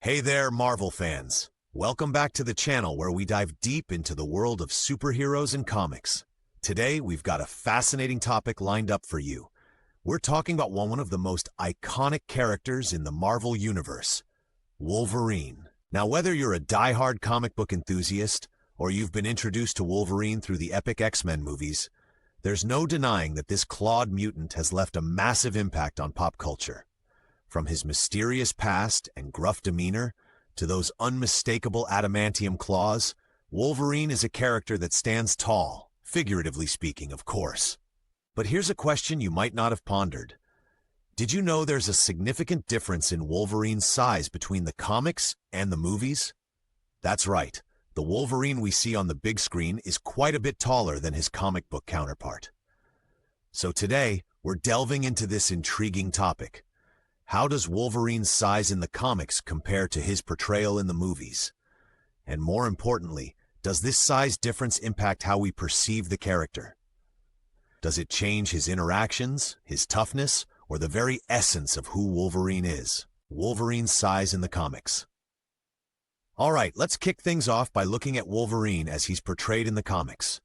Hey there, Marvel fans. Welcome back to the channel where we dive deep into the world of superheroes and comics. Today, we've got a fascinating topic lined up for you. We're talking about one of the most iconic characters in the Marvel Universe, Wolverine. Now, whether you're a die-hard comic book enthusiast or you've been introduced to Wolverine through the epic X-Men movies, there's no denying that this clawed mutant has left a massive impact on pop culture. From his mysterious past and gruff demeanor to those unmistakable adamantium claws, Wolverine is a character that stands tall, figuratively speaking, of course. But here's a question you might not have pondered. Did you know there's a significant difference in Wolverine's size between the comics and the movies? That's right, the Wolverine we see on the big screen is quite a bit taller than his comic book counterpart. So today, we're delving into this intriguing topic. How does Wolverine's size in the comics compare to his portrayal in the movies? And more importantly, does this size difference impact how we perceive the character? Does it change his interactions, his toughness, or the very essence of who Wolverine is? Wolverine's size in the comics. Alright, let's kick things off by looking at Wolverine as he's portrayed in the comics.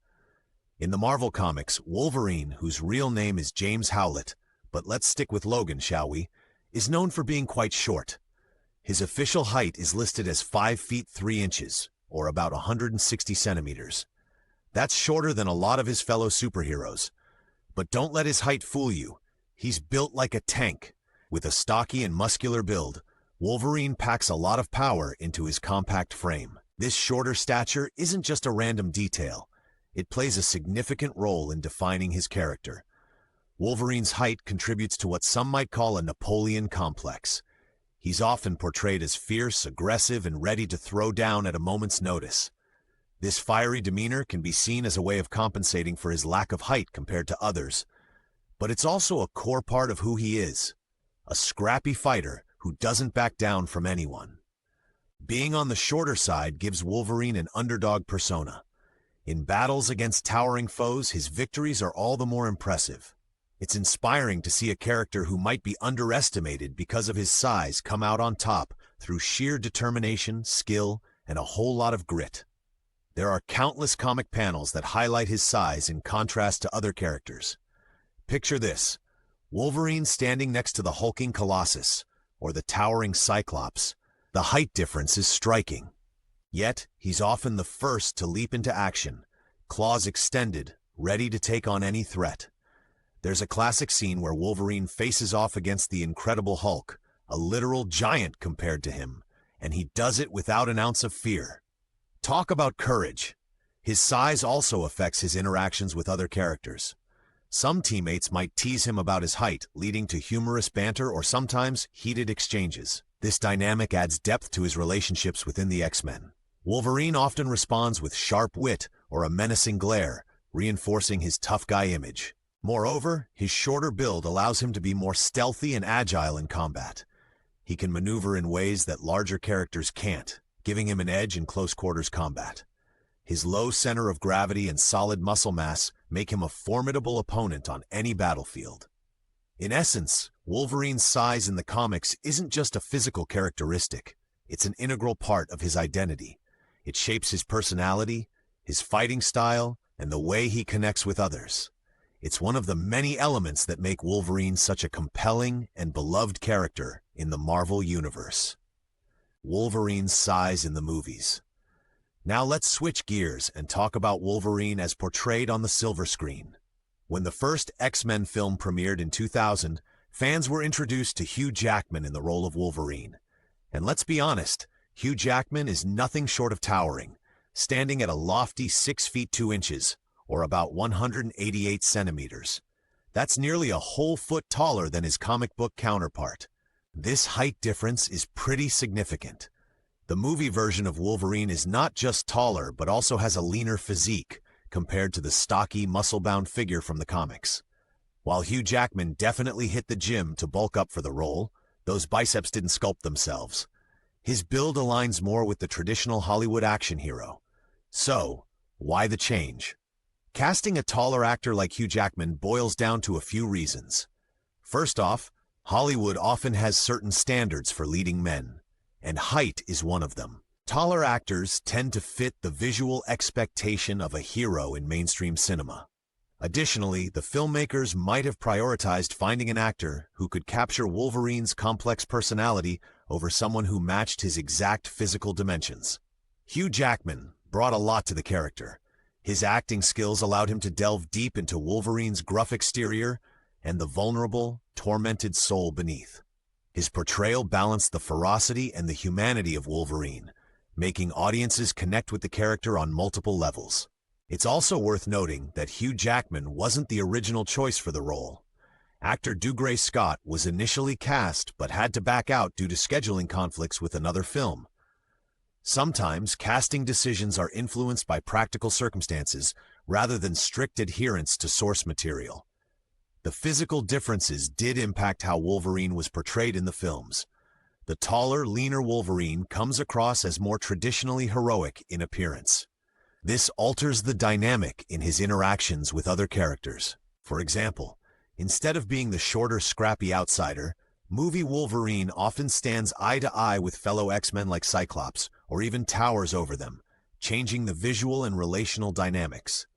In the Marvel Comics, Wolverine, whose real name is James Howlett, but let's stick with Logan, shall we, is known for being quite short. His official height is listed as 5 feet 3 inches, or about 160 centimeters. That's shorter than a lot of his fellow superheroes. But don't let his height fool you. He's built like a tank. With a stocky and muscular build, Wolverine packs a lot of power into his compact frame. This shorter stature isn't just a random detail. It plays a significant role in defining his character. Wolverine's height contributes to what some might call a Napoleon complex. He's often portrayed as fierce, aggressive, and ready to throw down at a moment's notice. This fiery demeanor can be seen as a way of compensating for his lack of height compared to others. But it's also a core part of who he is, a scrappy fighter who doesn't back down from anyone. Being on the shorter side gives Wolverine an underdog persona. In battles against towering foes, his victories are all the more impressive. It's inspiring to see a character who might be underestimated because of his size come out on top through sheer determination, skill, and a whole lot of grit. There are countless comic panels that highlight his size in contrast to other characters. Picture this: Wolverine standing next to the hulking Colossus, or the towering Cyclops. The height difference is striking. Yet, he's often the first to leap into action, claws extended, ready to take on any threat. There's a classic scene where Wolverine faces off against the Incredible Hulk, a literal giant compared to him, and he does it without an ounce of fear. Talk about courage. His size also affects his interactions with other characters. Some teammates might tease him about his height, leading to humorous banter or sometimes heated exchanges. This dynamic adds depth to his relationships within the X-Men. Wolverine often responds with sharp wit or a menacing glare, reinforcing his tough guy image. Moreover, his shorter build allows him to be more stealthy and agile in combat. He can maneuver in ways that larger characters can't, giving him an edge in close-quarters combat. His low center of gravity and solid muscle mass make him a formidable opponent on any battlefield. In essence, Wolverine's size in the comics isn't just a physical characteristic. It's an integral part of his identity. It shapes his personality, his fighting style, and the way he connects with others. It's one of the many elements that make Wolverine such a compelling and beloved character in the Marvel Universe. Wolverine's size in the movies. Now let's switch gears and talk about Wolverine as portrayed on the silver screen. When the first X-Men film premiered in 2000, fans were introduced to Hugh Jackman in the role of Wolverine. And let's be honest, Hugh Jackman is nothing short of towering, standing at a lofty 6 feet 2 inches, or about 188 centimeters. That's nearly a whole foot taller than his comic book counterpart. This height difference is pretty significant. The movie version of Wolverine is not just taller, but also has a leaner physique compared to the stocky, muscle-bound figure from the comics. While Hugh Jackman definitely hit the gym to bulk up for the role, those biceps didn't sculpt themselves. His build aligns more with the traditional Hollywood action hero. So, why the change? Casting a taller actor like Hugh Jackman boils down to a few reasons. First off, Hollywood often has certain standards for leading men. and height is one of them. Taller actors tend to fit the visual expectation of a hero in mainstream cinema. Additionally, the filmmakers might have prioritized finding an actor who could capture Wolverine's complex personality over someone who matched his exact physical dimensions. Hugh Jackman brought a lot to the character. His acting skills allowed him to delve deep into Wolverine's gruff exterior and the vulnerable, tormented soul beneath. His portrayal balanced the ferocity and the humanity of Wolverine, making audiences connect with the character on multiple levels. It's also worth noting that Hugh Jackman wasn't the original choice for the role. Actor Dougray Scott was initially cast but had to back out due to scheduling conflicts with another film. Sometimes casting decisions are influenced by practical circumstances rather than strict adherence to source material. The physical differences did impact how Wolverine was portrayed in the films. The taller, leaner Wolverine comes across as more traditionally heroic in appearance. This alters the dynamic in his interactions with other characters. For example, instead of being the shorter, scrappy outsider, movie Wolverine often stands eye to eye with fellow X-Men like Cyclops, or even towers over them, changing the visual and relational dynamics.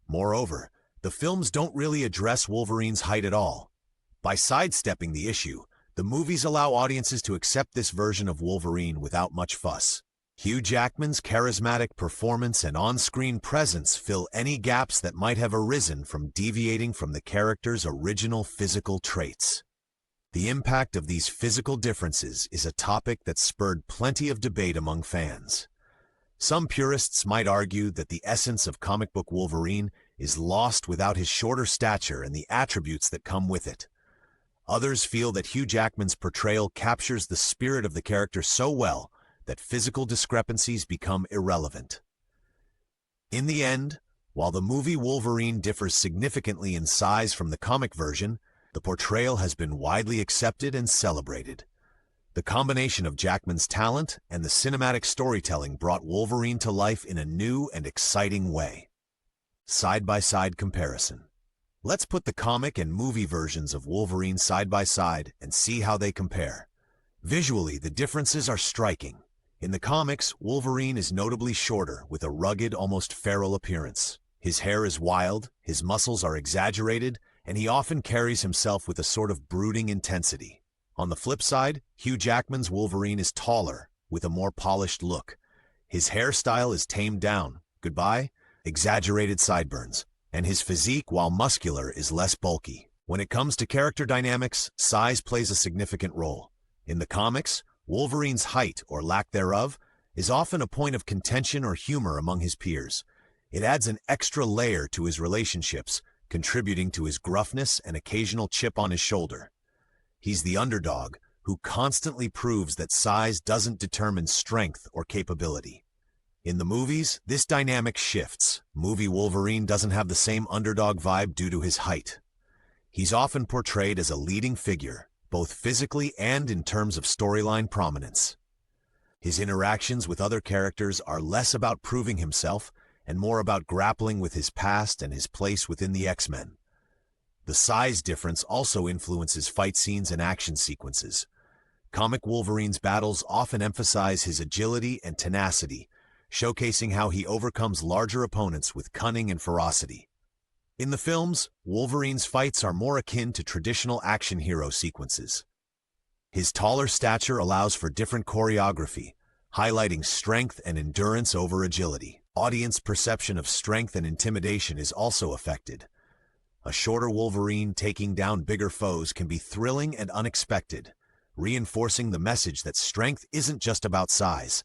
Moreover, the films don't really address Wolverine's height at all. By sidestepping the issue, the movies allow audiences to accept this version of Wolverine without much fuss. Hugh Jackman's charismatic performance and on-screen presence fill any gaps that might have arisen from deviating from the character's original physical traits. The impact of these physical differences is a topic that spurred plenty of debate among fans. Some purists might argue that the essence of comic book Wolverine is lost without his shorter stature and the attributes that come with it. Others feel that Hugh Jackman's portrayal captures the spirit of the character so well that physical discrepancies become irrelevant. In the end, while the movie Wolverine differs significantly in size from the comic version, the portrayal has been widely accepted and celebrated. The combination of Jackman's talent and the cinematic storytelling brought Wolverine to life in a new and exciting way. Side-by-side comparison. Let's put the comic and movie versions of Wolverine side by side and see how they compare. Visually, the differences are striking. In the comics, Wolverine is notably shorter, with a rugged, almost feral appearance. His hair is wild, his muscles are exaggerated, and he often carries himself with a sort of brooding intensity. On the flip side, Hugh Jackman's Wolverine is taller, with a more polished look. His hairstyle is tamed down, goodbye, exaggerated sideburns, and his physique, while muscular, is less bulky. When it comes to character dynamics, size plays a significant role. In the comics, Wolverine's height, or lack thereof, is often a point of contention or humor among his peers. It adds an extra layer to his relationships, contributing to his gruffness and occasional chip on his shoulder. He's the underdog, who constantly proves that size doesn't determine strength or capability. In the movies, this dynamic shifts. Movie Wolverine doesn't have the same underdog vibe due to his height. He's often portrayed as a leading figure, both physically and in terms of storyline prominence. His interactions with other characters are less about proving himself and more about grappling with his past and his place within the X-Men. The size difference also influences fight scenes and action sequences. Comic Wolverine's battles often emphasize his agility and tenacity, showcasing how he overcomes larger opponents with cunning and ferocity. In the films, Wolverine's fights are more akin to traditional action hero sequences. His taller stature allows for different choreography, highlighting strength and endurance over agility. Audience perception of strength and intimidation is also affected. A shorter Wolverine taking down bigger foes can be thrilling and unexpected, reinforcing the message that strength isn't just about size.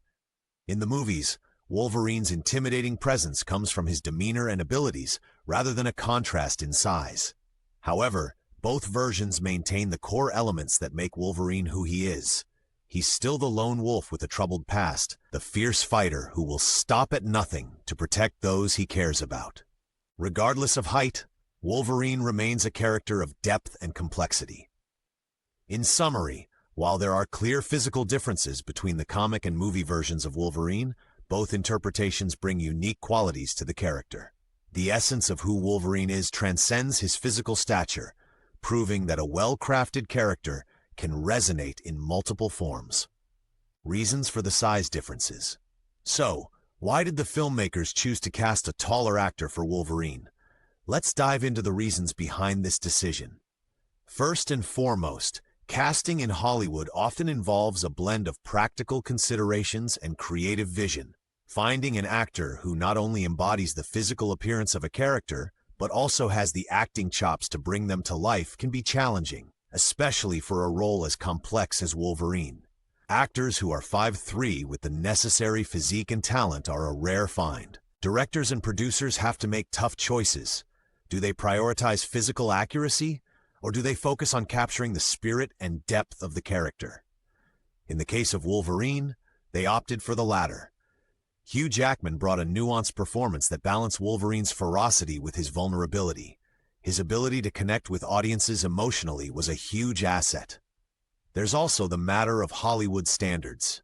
In the movies, Wolverine's intimidating presence comes from his demeanor and abilities rather than a contrast in size. However, both versions maintain the core elements that make Wolverine who he is. He's still the lone wolf with a troubled past, the fierce fighter who will stop at nothing to protect those he cares about. Regardless of height, Wolverine remains a character of depth and complexity. In summary, while there are clear physical differences between the comic and movie versions of Wolverine, both interpretations bring unique qualities to the character. The essence of who Wolverine is transcends his physical stature, proving that a well-crafted character can resonate in multiple forms. Reasons for the size differences. So, why did the filmmakers choose to cast a taller actor for Wolverine? Let's dive into the reasons behind this decision. First and foremost, casting in Hollywood often involves a blend of practical considerations and creative vision. Finding an actor who not only embodies the physical appearance of a character, but also has the acting chops to bring them to life can be challenging, especially for a role as complex as Wolverine. Actors who are 5'3" with the necessary physique and talent are a rare find. Directors and producers have to make tough choices. Do they prioritize physical accuracy, or do they focus on capturing the spirit and depth of the character? In the case of Wolverine, they opted for the latter. Hugh Jackman brought a nuanced performance that balanced Wolverine's ferocity with his vulnerability. His ability to connect with audiences emotionally was a huge asset. There's also the matter of Hollywood standards.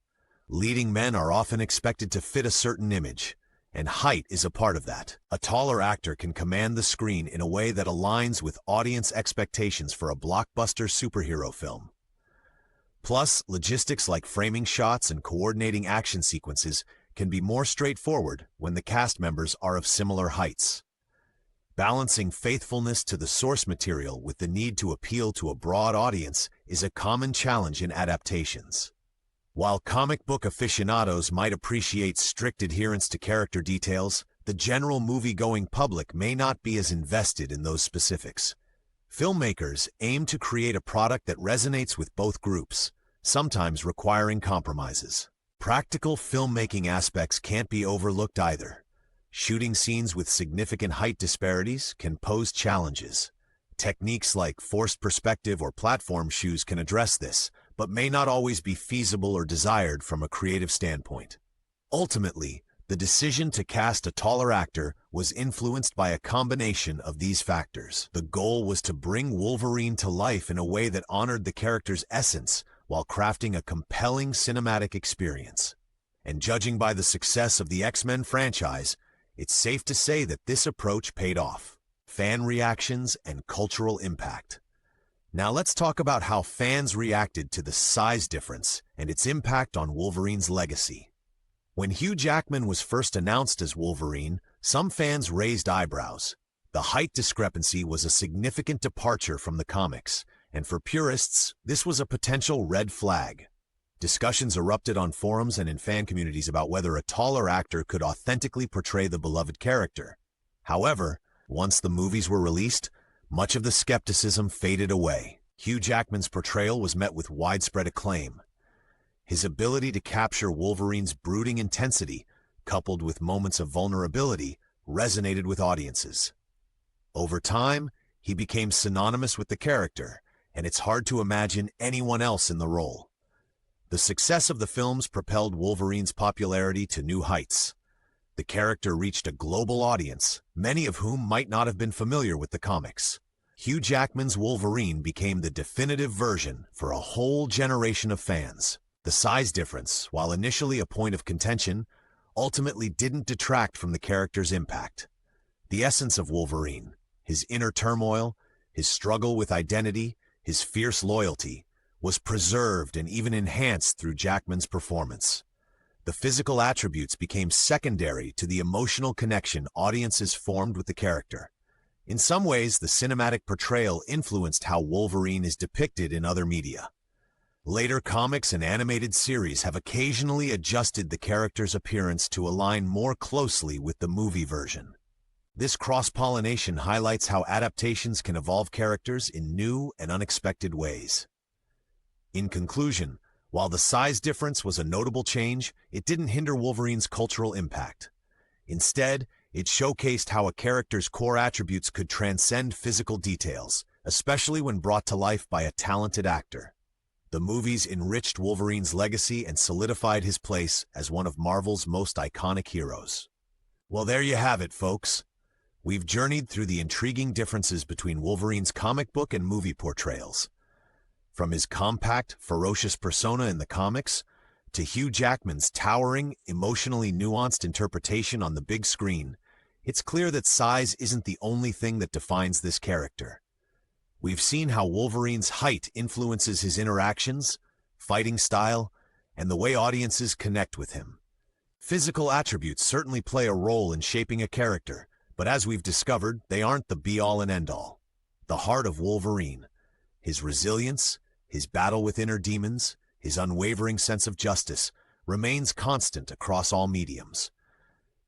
Leading men are often expected to fit a certain image, and height is a part of that. A taller actor can command the screen in a way that aligns with audience expectations for a blockbuster superhero film. Plus, logistics like framing shots and coordinating action sequences can be more straightforward when the cast members are of similar heights. Balancing faithfulness to the source material with the need to appeal to a broad audience is a common challenge in adaptations. While comic book aficionados might appreciate strict adherence to character details, the general movie-going public may not be as invested in those specifics. Filmmakers aim to create a product that resonates with both groups, sometimes requiring compromises. Practical filmmaking aspects can't be overlooked either. Shooting scenes with significant height disparities can pose challenges. Techniques like forced perspective or platform shoes can address this, but may not always be feasible or desired from a creative standpoint. Ultimately, the decision to cast a taller actor was influenced by a combination of these factors. The goal was to bring Wolverine to life in a way that honored the character's essence, while crafting a compelling cinematic experience. And judging by the success of the X-Men franchise, it's safe to say that this approach paid off. Fan reactions and cultural impact. Now let's talk about how fans reacted to the size difference and its impact on Wolverine's legacy. When Hugh Jackman was first announced as Wolverine, some fans raised eyebrows. The height discrepancy was a significant departure from the comics, and for purists, this was a potential red flag. Discussions erupted on forums and in fan communities about whether a taller actor could authentically portray the beloved character. However, once the movies were released, much of the skepticism faded away. Hugh Jackman's portrayal was met with widespread acclaim. His ability to capture Wolverine's brooding intensity, coupled with moments of vulnerability, resonated with audiences. Over time, he became synonymous with the character, and it's hard to imagine anyone else in the role. The success of the films propelled Wolverine's popularity to new heights. The character reached a global audience, many of whom might not have been familiar with the comics. Hugh Jackman's Wolverine became the definitive version for a whole generation of fans. The size difference, while initially a point of contention, ultimately didn't detract from the character's impact. The essence of Wolverine, his inner turmoil, his struggle with identity, his fierce loyalty, was preserved and even enhanced through Jackman's performance. The physical attributes became secondary to the emotional connection audiences formed with the character. In some ways, the cinematic portrayal influenced how Wolverine is depicted in other media. Later comics and animated series have occasionally adjusted the character's appearance to align more closely with the movie version. This cross-pollination highlights how adaptations can evolve characters in new and unexpected ways. In conclusion, while the size difference was a notable change, it didn't hinder Wolverine's cultural impact. Instead, it showcased how a character's core attributes could transcend physical details, especially when brought to life by a talented actor. The movies enriched Wolverine's legacy and solidified his place as one of Marvel's most iconic heroes. Well, there you have it, folks. We've journeyed through the intriguing differences between Wolverine's comic book and movie portrayals. From his compact, ferocious persona in the comics, to Hugh Jackman's towering, emotionally nuanced interpretation on the big screen, it's clear that size isn't the only thing that defines this character. We've seen how Wolverine's height influences his interactions, fighting style, and the way audiences connect with him. Physical attributes certainly play a role in shaping a character, but as we've discovered, they aren't the be-all and end-all. The heart of Wolverine, his resilience, his battle with inner demons, his unwavering sense of justice, remains constant across all mediums.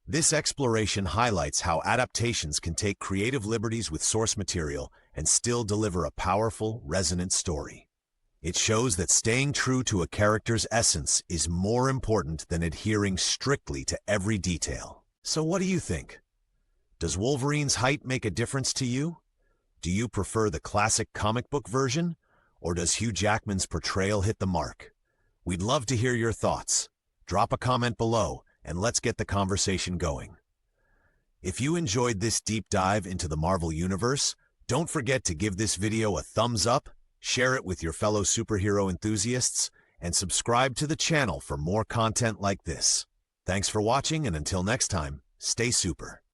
This exploration highlights how adaptations can take creative liberties with source material and still deliver a powerful, resonant story. It shows that staying true to a character's essence is more important than adhering strictly to every detail. So what do you think? Does Wolverine's height make a difference to you? Do you prefer the classic comic book version, or does Hugh Jackman's portrayal hit the mark? We'd love to hear your thoughts. Drop a comment below, and let's get the conversation going. If you enjoyed this deep dive into the Marvel Universe, don't forget to give this video a thumbs up, share it with your fellow superhero enthusiasts, and subscribe to the channel for more content like this. Thanks for watching, and until next time, stay super.